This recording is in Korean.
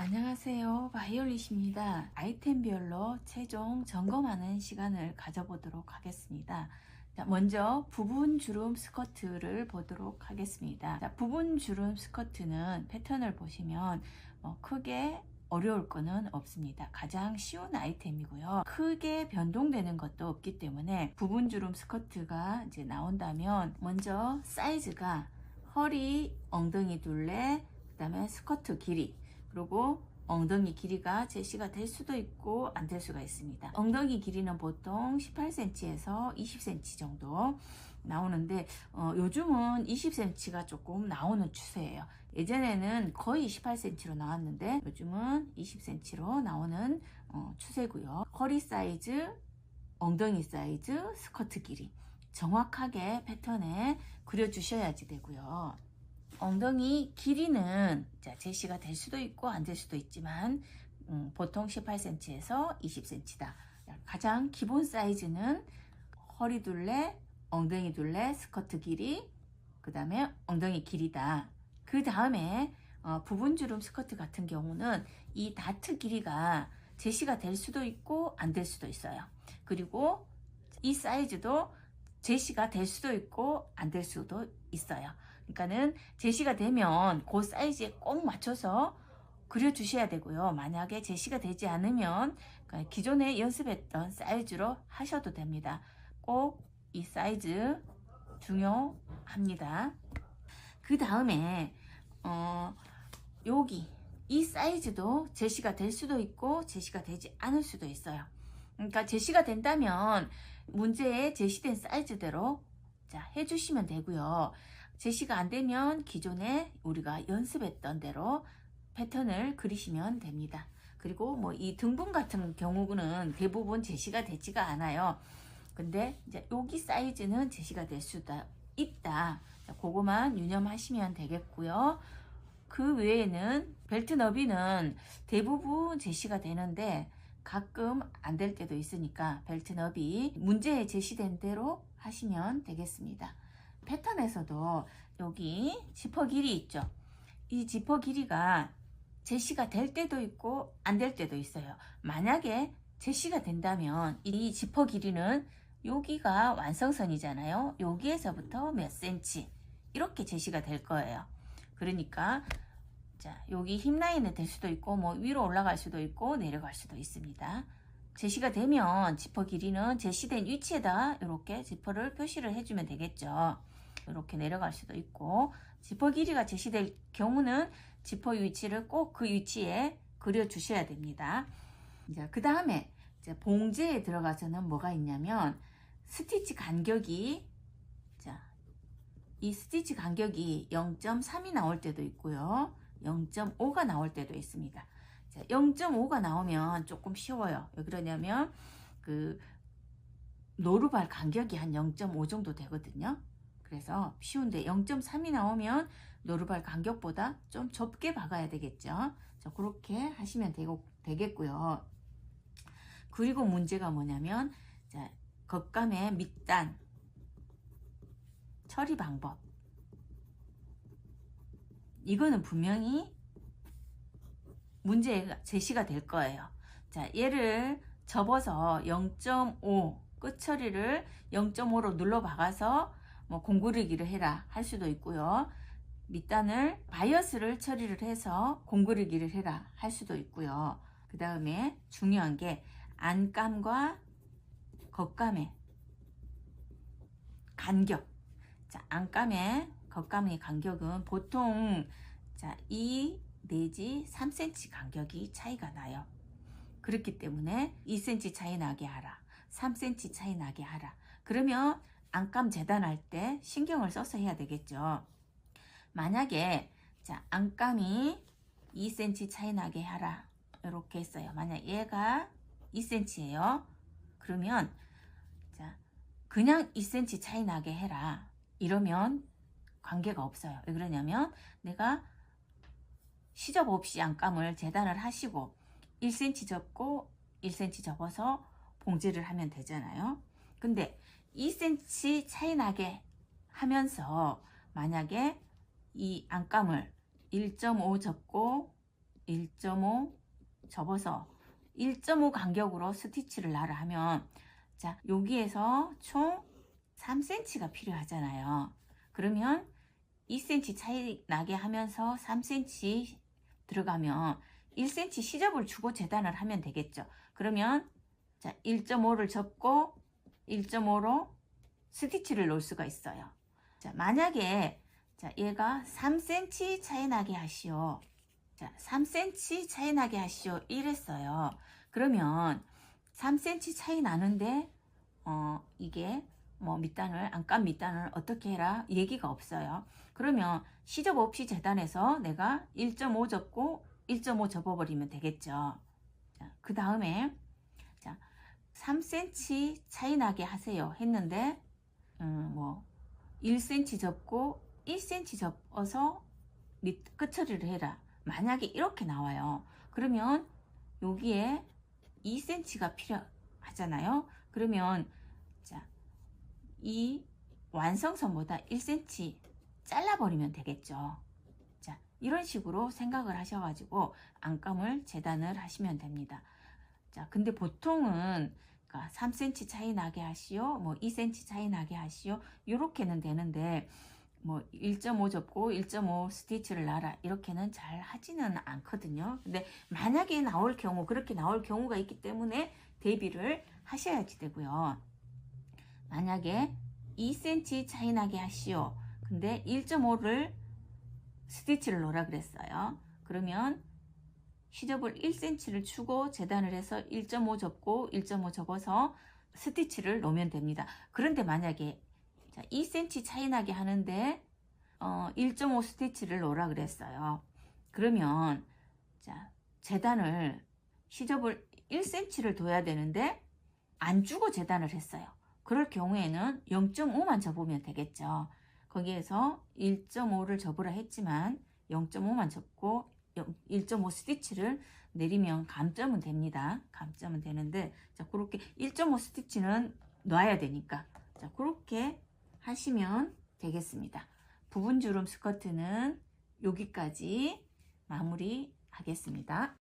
안녕하세요. 바이올릿입니다. 아이템별로 최종 점검하는 시간을 가져보도록 하겠습니다. 자, 먼저 부분 주름 스커트를 보도록 하겠습니다. 자, 부분 주름 스커트는 패턴을 보시면 크게 어려울 거는 없습니다. 가장 쉬운 아이템이고요. 크게 변동되는 것도 없기 때문에 부분 주름 스커트가 이제 나온다면 먼저 사이즈가 허리, 엉덩이 둘레, 그 다음에 스커트 길이, 그리고 엉덩이 길이가 제시가 될 수도 있고 안 될 수가 있습니다. 엉덩이 길이는 보통 18cm에서 20cm 정도 나오는데 요즘은 20cm가 조금 나오는 추세예요. 예전에는 거의 18cm로 나왔는데 요즘은 20cm로 나오는 추세고요. 허리 사이즈, 엉덩이 사이즈, 스커트 길이 정확하게 패턴에 그려주셔야지 되고요. 엉덩이 길이는 제시가 될 수도 있고 안 될 수도 있지만 보통 18cm에서 20cm다. 가장 기본 사이즈는 허리 둘레, 엉덩이 둘레, 스커트 길이, 그 다음에 엉덩이 길이다. 그 다음에 부분 주름 스커트 같은 경우는 이 다트 길이가 제시가 될 수도 있고 안 될 수도 있어요. 그리고 이 사이즈도 제시가 될 수도 있고 안 될 수도 있어요. 그러니까는 제시가 되면 그 사이즈에 꼭 맞춰서 그려주셔야 되고요. 만약에 제시가 되지 않으면 기존에 연습했던 사이즈로 하셔도 됩니다. 꼭 이 사이즈 중요합니다. 그 다음에 여기 이 사이즈도 제시가 될 수도 있고 제시가 되지 않을 수도 있어요. 그러니까 제시가 된다면 문제에 제시된 사이즈대로 해주시면 되고요. 제시가 안 되면 기존에 우리가 연습했던 대로 패턴을 그리시면 됩니다. 그리고 이 등분 같은 경우는 대부분 제시가 되지가 않아요. 근데 이제 여기 사이즈는 제시가 될 수도 있다. 그거만 유념하시면 되겠고요. 그 외에는 벨트 너비는 대부분 제시가 되는데 가끔 안 될 때도 있으니까 벨트 너비 문제에 제시된 대로 하시면 되겠습니다. 패턴에서도 여기 지퍼 길이 있죠. 이 지퍼 길이가 제시가 될 때도 있고 안 될 때도 있어요. 만약에 제시가 된다면 이 지퍼 길이는 여기가 완성선이잖아요. 여기에서부터 몇 센치 이렇게 제시가 될 거예요. 그러니까 여기 힙라인은 될 수도 있고 위로 올라갈 수도 있고 내려갈 수도 있습니다. 제시가 되면 지퍼 길이는 제시된 위치에다 이렇게 지퍼를 표시를 해주면 되겠죠. 이렇게 내려갈 수도 있고, 지퍼 길이가 제시될 경우는 지퍼 위치를 꼭 그 위치에 그려 주셔야 됩니다. 그 다음에 봉제에 들어가서는 뭐가 있냐면 스티치 간격이 이 스티치 간격이 0.3이 나올 때도 있고요, 0.5가 나올 때도 있습니다. 0.5가 나오면 조금 쉬워요. 왜 그러냐면 그 노루발 간격이 한 0.5 정도 되거든요. 그래서 쉬운데 0.3이 나오면 노루발 간격보다 좀 좁게 박아야 되겠죠. 그렇게 하시면 되겠고요. 그리고 문제가 뭐냐면 겉감의 밑단 처리 방법, 이거는 분명히 문제가 제시가 될 거예요. 얘를 접어서 0.5 끝 처리를 0.5로 눌러 박아서 공구르기를 해라 할 수도 있고요. 밑단을 바이어스를 처리를 해서 공구르기를 해라 할 수도 있고요. 그 다음에 중요한 게 안감과 겉감의 간격. 안감의 겉감의 간격은 보통 2 내지 3cm 간격이 차이가 나요. 그렇기 때문에 2cm 차이 나게 하라, 3cm 차이 나게 하라. 그러면 안감 재단할 때 신경을 써서 해야 되겠죠. 만약에 안감이 2cm 차이 나게 하라 이렇게 했어요. 만약 얘가 2cm예요. 그러면 그냥 2cm 차이 나게 해라 이러면 관계가 없어요. 왜 그러냐면 내가 시접 없이 안감을 재단을 하시고 1cm 접고 1cm 접어서 봉제를 하면 되잖아요. 근데 2cm 차이 나게 하면서 만약에 이 안감을 1.5 접고 1.5 접어서 1.5 간격으로 스티치를 놔라 하면, 자, 여기에서 총 3cm가 필요하잖아요. 그러면 2cm 차이 나게 하면서 3cm 들어가면 1cm 시접을 주고 재단을 하면 되겠죠. 그러면 자, 1.5를 접고 1.5로 스티치를 놓을 수가 있어요. 자, 만약에 자, 얘가 3cm 차이 나게 하시오. 자, 3cm 차이 나게 하시오. 이랬어요. 그러면 3cm 차이 나는데 이게 뭐 밑단을 안감 밑단을 어떻게 해라 얘기가 없어요. 그러면 시접 없이 재단해서 내가 1.5 접고 1.5 접어버리면 되겠죠. 그 다음에 자, 3cm 차이 나게 하세요 했는데 뭐 1cm 접고 1cm 접어서 밑 끝처리를 해라. 만약에 이렇게 나와요. 그러면 여기에 2cm가 필요하잖아요. 그러면 자, 이 완성선보다 1cm 잘라버리면 되겠죠. 자, 이런 식으로 생각을 하셔가지고 안감을 재단을 하시면 됩니다. 자, 근데 보통은 3cm 차이 나게 하시오, 뭐 2cm 차이 나게 하시오, 이렇게는 되는데 뭐 1.5 접고 1.5 스티치를 놔라 이렇게는 잘 하지는 않거든요. 근데 만약에 나올 경우, 그렇게 나올 경우가 있기 때문에 대비를 하셔야지 되고요. 만약에 2cm 차이 나게 하시오. 근데 1.5를 스티치를 놓으라 그랬어요. 그러면 시접을 1cm를 주고 재단을 해서 1.5 접고 1.5 접어서 스티치를 놓으면 됩니다. 그런데 만약에 2cm 차이 나게 하는데 1.5 스티치를 놓으라 그랬어요. 그러면 자, 재단을 시접을 1cm를 둬야 되는데 안 주고 재단을 했어요. 그럴 경우에는 0.5만 접으면 되겠죠. 거기에서 1.5를 접으라 했지만 0.5만 접고 1.5 스티치를 내리면 감점은 됩니다. 감점은 되는데 자, 그렇게 1.5 스티치는 놔야 되니까 자, 그렇게 하시면 되겠습니다. 부분 주름 스커트는 여기까지 마무리 하겠습니다.